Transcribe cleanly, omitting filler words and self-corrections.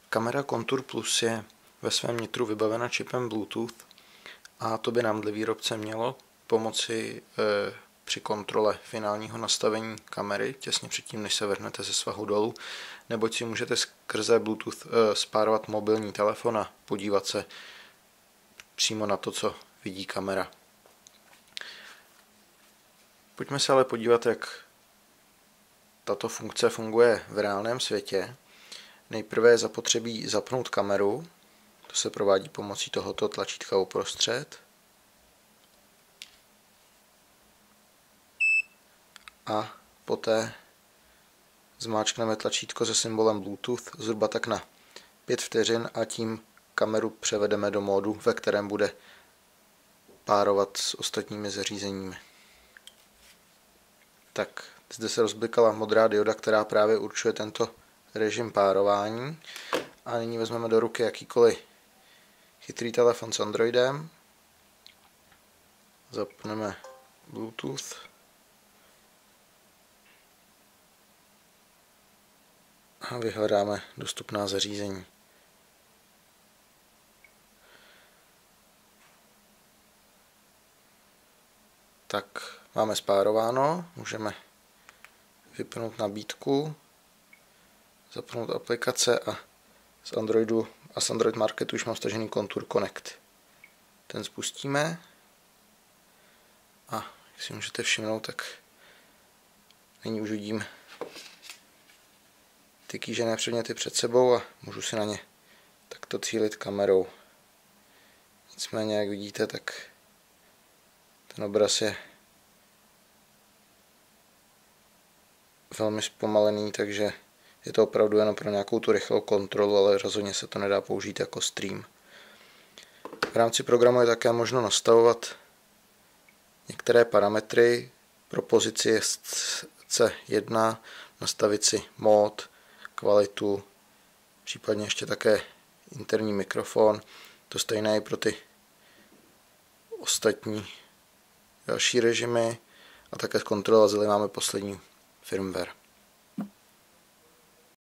Kamera Contour Plus je ve svém nitru vybavena čipem Bluetooth a to by nám dle výrobce mělo pomoci při kontrole finálního nastavení kamery těsně předtím, než se vrhnete ze svahu dolů, neboť si můžete skrze Bluetooth spárovat mobilní telefon a podívat se přímo na to, co vidí kamera. Pojďme se ale podívat, jak tato funkce funguje v reálném světě. Nejprve je zapotřebí zapnout kameru, to se provádí pomocí tohoto tlačítka uprostřed. A poté zmáčkneme tlačítko se symbolem Bluetooth zhruba tak na 5 vteřin a tím kameru převedeme do módu, ve kterém bude párovat s ostatními zařízeními. Tak, zde se rozblikala modrá dioda, která právě určuje tento režim párování. A nyní vezmeme do ruky jakýkoliv chytrý telefon s Androidem. Zapneme Bluetooth. A vyhledáme dostupná zařízení. Tak, máme spárováno, můžeme vypnout nabídku, zapnout aplikace a z Androidu a z Android Marketu už mám stažený Contour Connect. Ten spustíme a jak si můžete všimnout, tak nyní už vidím ty kýžené předměty před sebou a můžu si na ně takto cílit kamerou. Nicméně, jak vidíte, tak ten obraz je velmi zpomalený, takže je to opravdu jen pro nějakou tu rychlou kontrolu, ale rozhodně se to nedá použít jako stream. V rámci programu je také možno nastavovat některé parametry. Pro pozici C1 nastavit si mód, kvalitu, případně ještě také interní mikrofon. To stejné i pro ty ostatní další režimy a také zkontrolovat, zda máme poslední firmware.